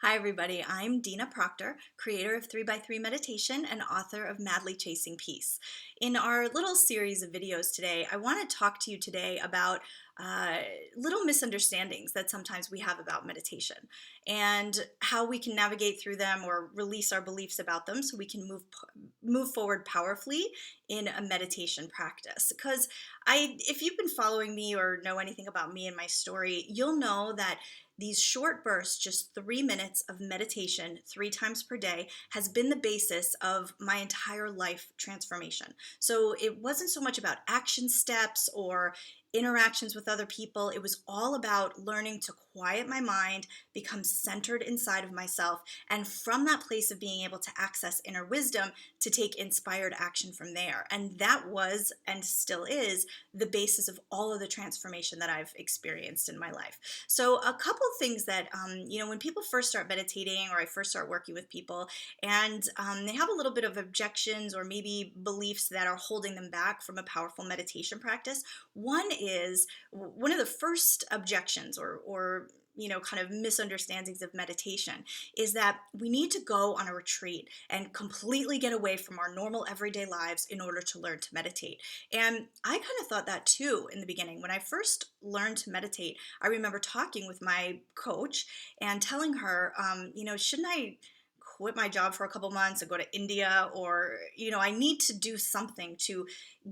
Hi, everybody. I'm Dina Proctor, creator of 3 by 3 Meditation and author of Madly Chasing Peace. In our little series of videos today, I want to talk to you today about uh, little misunderstandings that sometimes we have about meditation and how we can navigate through them or release our beliefs about them so we can move forward powerfully in a meditation practice. Because if you've been following me or know anything about me and my story, you'll know that these short bursts, just 3 minutes of meditation 3 times per day, has been the basis of my entire life transformation. So it wasn't so much about action steps or interactions with other people. It was all about learning to quiet my mind, become centered inside of myself, and from that place of being able to access inner wisdom, to take inspired action from there. And that was and still is the basis of all of the transformation that I've experienced in my life. So a couple things that, when people first start meditating or I first start working with people and they have a little bit of objections or maybe beliefs that are holding them back from a powerful meditation practice, one of the first objections or kind of misunderstandings of meditation is that we need to go on a retreat and completely get away from our normal everyday lives in order to learn to meditate. And I kind of thought that too in the beginning. When I first learned to meditate, I remember talking with my coach and telling her, shouldn't I quit my job for a couple months and go to India? Or, I need to do something to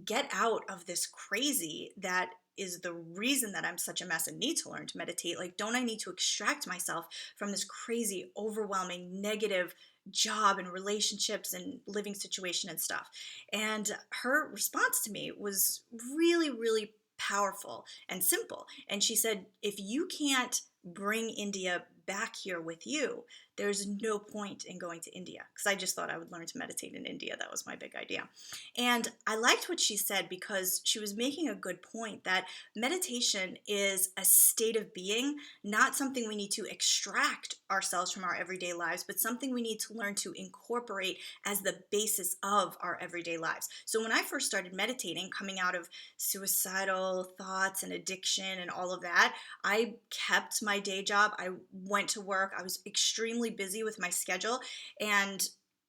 get out of this crazy that is the reason that I'm such a mess and need to learn to meditate. Like, don't I need to extract myself from this crazy, overwhelming, negative job and relationships and living situation and stuff? And her response to me was really, really powerful and simple. And she said, if you can't bring India back here with you, there's no point in going to India. Because I just thought I would learn to meditate in India. That was my big idea. And I liked what she said because she was making a good point that meditation is a state of being, not something we need to extract ourselves from our everyday lives, but something we need to learn to incorporate as the basis of our everyday lives. So when I first started meditating, coming out of suicidal thoughts and addiction and all of that, I kept my day job. I went to work. I was extremely busy with my schedule, and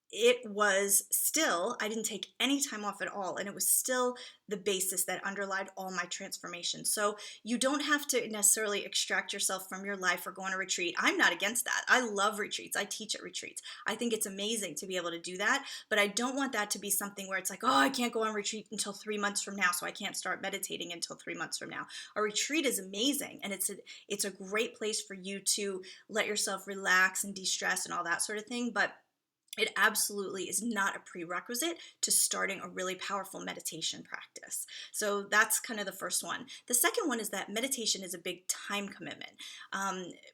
it was still, I didn't take any time off at all. And it was still the basis that underlied all my transformation. So you don't have to necessarily extract yourself from your life or go on a retreat. I'm not against that. I love retreats. I teach at retreats. I think it's amazing to be able to do that. But I don't want that to be something where it's like, oh, I can't go on retreat until 3 months from now, so I can't start meditating until 3 months from now. A retreat is amazing. And it's a great place for you to let yourself relax and de-stress and all that sort of thing. But it absolutely is not a prerequisite to starting a really powerful meditation practice. So that's kind of the first one. The second one is that meditation is a big time commitment.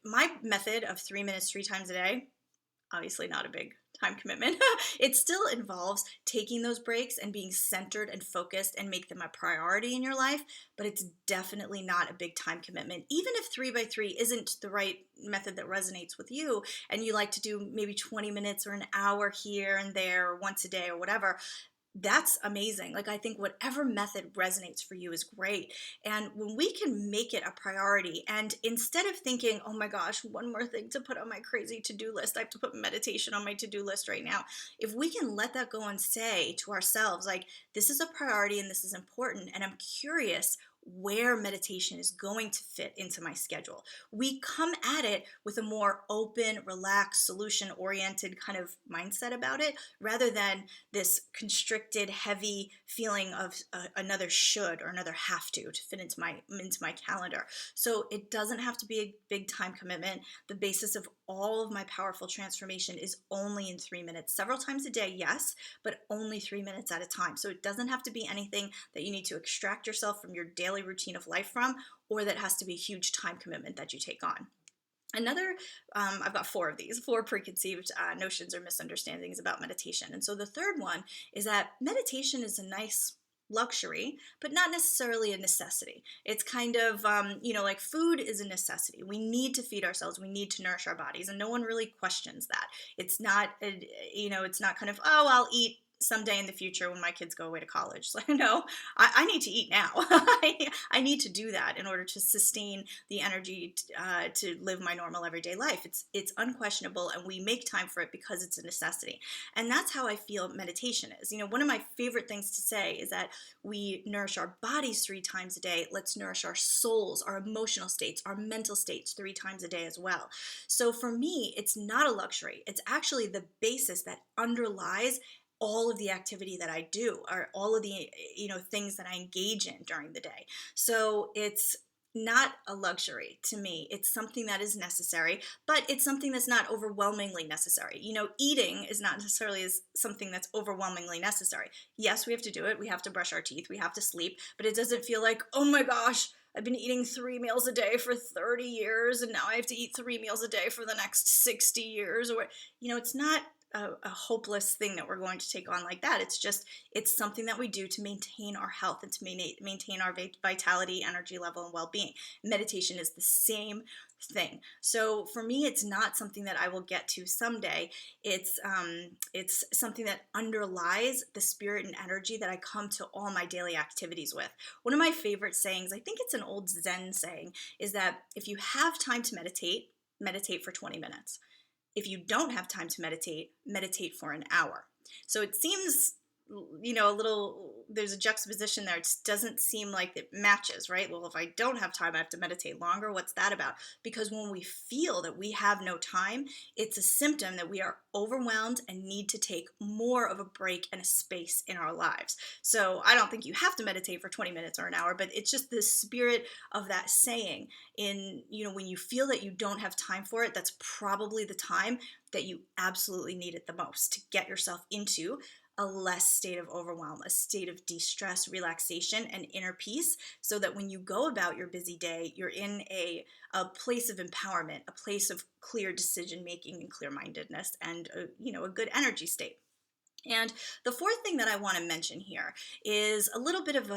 My method of 3 minutes, 3 times a day, obviously not a big time commitment. It still involves taking those breaks and being centered and focused and make them a priority in your life, but it's definitely not a big time commitment. Even if 3 by 3 isn't the right method that resonates with you and you like to do maybe 20 minutes or an hour here and there or once a day or whatever, that's amazing. Like, I think whatever method resonates for you is great. And when we can make it a priority, and instead of thinking, oh my gosh, one more thing to put on my crazy to-do list, I have to put meditation on my to-do list right now. If we can let that go and say to ourselves, like, this is a priority and this is important, and I'm curious where meditation is going to fit into my schedule. We come at it with a more open, relaxed, solution-oriented kind of mindset about it, rather than this constricted, heavy feeling of another should or another have to fit into my calendar. So it doesn't have to be a big time commitment. The basis of all of my powerful transformation is only in 3 minutes, several times a day, yes, but only 3 minutes at a time. So it doesn't have to be anything that you need to extract yourself from your daily routine of life from, or that has to be a huge time commitment that you take on. I've got four preconceived notions or misunderstandings about meditation. And so the third one is that meditation is a nice luxury, but not necessarily a necessity. It's kind of, like food is a necessity. We need to feed ourselves. We need to nourish our bodies. And no one really questions that. It's not, it's not kind of, oh, I'll eat someday in the future when my kids go away to college. So no, I need to eat now. I need to do that in order to sustain the energy to live my normal everyday life. It's unquestionable, and we make time for it because it's a necessity. And that's how I feel meditation is. One of my favorite things to say is that we nourish our bodies 3 times a day. Let's nourish our souls, our emotional states, our mental states 3 times a day as well. So for me, it's not a luxury. It's actually the basis that underlies all of the activity that I do, or all of the things that I engage in during the day. So it's not a luxury to me. It's something that is necessary, but it's something that's not overwhelmingly necessary. Eating is not necessarily something that's overwhelmingly necessary. Yes, we have to do it. We have to brush our teeth. We have to sleep, but it doesn't feel like, oh my gosh, I've been eating 3 meals a day for 30 years, and now I have to eat 3 meals a day for the next 60 years. Or, it's not a hopeless thing that we're going to take on like that. It's something that we do to maintain our health and to maintain our vitality, energy level, and well-being. Meditation is the same thing. So for me, it's not something that I will get to someday. It's something that underlies the spirit and energy that I come to all my daily activities with. One of my favorite sayings, I think it's an old Zen saying, is that if you have time to meditate, meditate for 20 minutes. If you don't have time to meditate, meditate for an hour. So it seems, there's a juxtaposition there. It just doesn't seem like it matches, right? Well, if I don't have time, I have to meditate longer. What's that about? Because when we feel that we have no time, it's a symptom that we are overwhelmed and need to take more of a break and a space in our lives. So I don't think you have to meditate for 20 minutes or an hour, but it's just the spirit of that saying. When you feel that you don't have time for it, that's probably the time that you absolutely need it the most to get yourself into a less state of overwhelm, a state of de-stress, relaxation, and inner peace, so that when you go about your busy day, you're in a place of empowerment, a place of clear decision making and clear-mindedness, and a good energy state. And the fourth thing that I want to mention here is a little bit of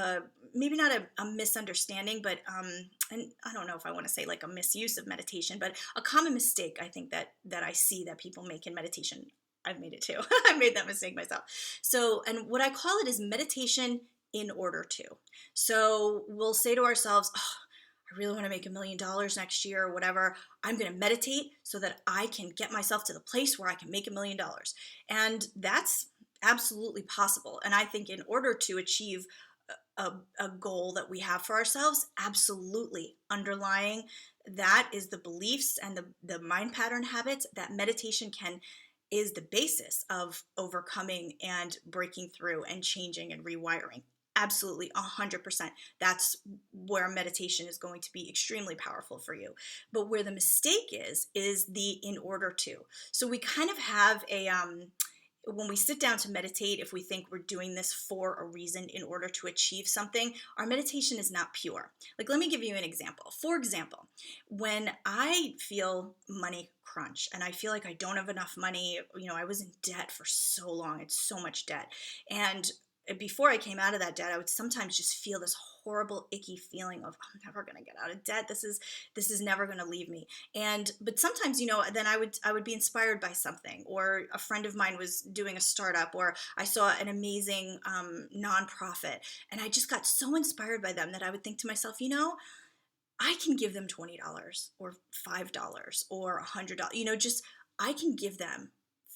maybe not a misunderstanding, but and I don't know if I want to say like a misuse of meditation, but a common mistake I think that I see that people make in meditation. I've made it too. I made that mistake myself. So, and what I call it is meditation in order to. So we'll say to ourselves, oh, I really want to make $1 million next year or whatever. I'm going to meditate so that I can get myself to the place where I can make $1 million. And that's absolutely possible. And I think in order to achieve a goal that we have for ourselves, absolutely underlying that is the beliefs and the mind pattern habits that meditation is the basis of overcoming and breaking through and changing and rewiring. Absolutely, 100%. That's where meditation is going to be extremely powerful for you. But where the mistake is the in order to. So we kind of have when we sit down to meditate, if we think we're doing this for a reason in order to achieve something, our meditation is not pure. Like, let me give you an example. For example, when I feel money crunch and I feel like I don't have enough money, I was in debt for so long. It's so much debt. And before I came out of that debt, I would sometimes just feel this horrible, icky feeling of, I'm never going to get out of debt. This is never going to leave me. But sometimes, then I would be inspired by something, or a friend of mine was doing a startup, or I saw an amazing nonprofit, and I just got so inspired by them that I would think to myself, I can give them $20 or $5 or $100. Just I can give them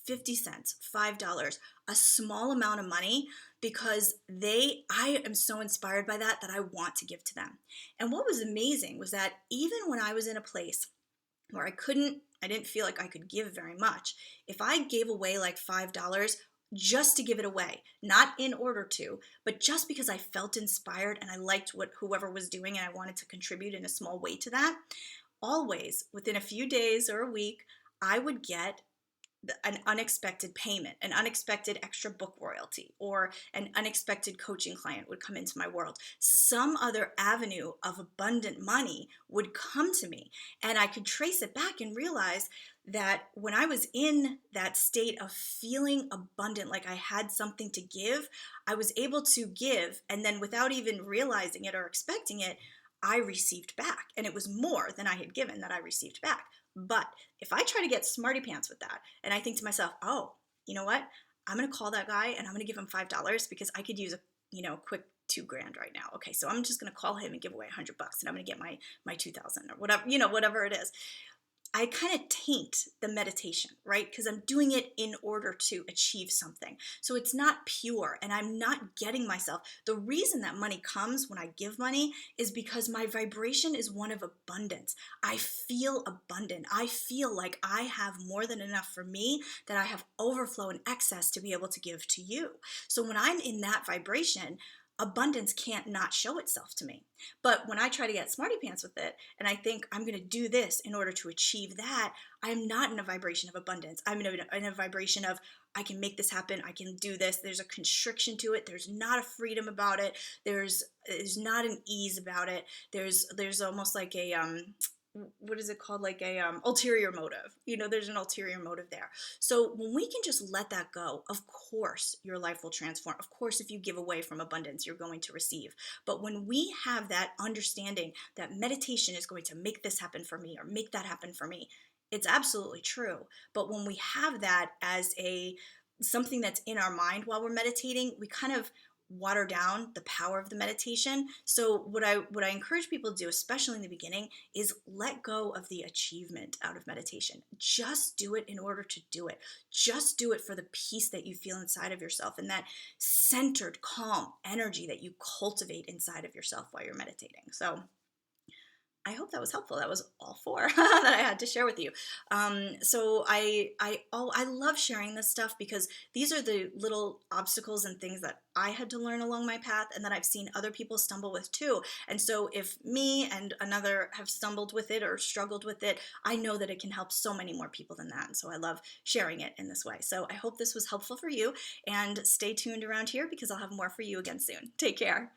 50 cents, $5, a small amount of money, because I am so inspired by that I want to give to them. And what was amazing was that even when I was in a place where I didn't feel like I could give very much, if I gave away like $5 just to give it away, not in order to, but just because I felt inspired and I liked what whoever was doing and I wanted to contribute in a small way to that, always within a few days or a week, I would get an unexpected payment, an unexpected extra book royalty, or an unexpected coaching client would come into my world. Some other avenue of abundant money would come to me, and I could trace it back and realize that when I was in that state of feeling abundant, like I had something to give, I was able to give, and then without even realizing it or expecting it, I received back, and it was more than I had given that I received back. But if I try to get smarty pants with that, and I think to myself, oh, you know what? I'm going to call that guy and I'm going to give him $5 because I could use a, quick 2 grand right now. Okay, so I'm just going to call him and give away $100 and I'm going to get my 2,000 or whatever, whatever it is. I kind of taint the meditation, right? Because I'm doing it in order to achieve something. So it's not pure and I'm not getting myself. The reason that money comes when I give money is because my vibration is one of abundance. I feel abundant. I feel like I have more than enough for me, that I have overflow and excess to be able to give to you. So when I'm in that vibration, abundance can't not show itself to me. But when I try to get smarty pants with it and I think I'm going to do this in order to achieve that, I'm not in a vibration of abundance. I'm in a vibration of I can make this happen. I can do this. There's a constriction to it. There's not a freedom about it. There's not an ease about it. There's almost like a what is it called, like a ulterior motive. There's an ulterior motive there. So when we can just let that go, of course your life will transform. Of course, if you give away from abundance, you're going to receive. But when we have that understanding that meditation is going to make this happen for me or make that happen for me, it's absolutely true. But when we have that as a something that's in our mind while we're meditating, we kind of water down the power of the meditation. So what I encourage people to do, especially in the beginning, is let go of the achievement out of meditation. Just do it in order to do it. Just do it for the peace that you feel inside of yourself and that centered, calm energy that you cultivate inside of yourself while you're meditating. So I hope that was helpful. That was all four that I had to share with you. So I love sharing this stuff because these are the little obstacles and things that I had to learn along my path and that I've seen other people stumble with too. And so if me and another have stumbled with it or struggled with it, I know that it can help so many more people than that. And so I love sharing it in this way. So I hope this was helpful for you, and stay tuned around here because I'll have more for you again soon. Take care.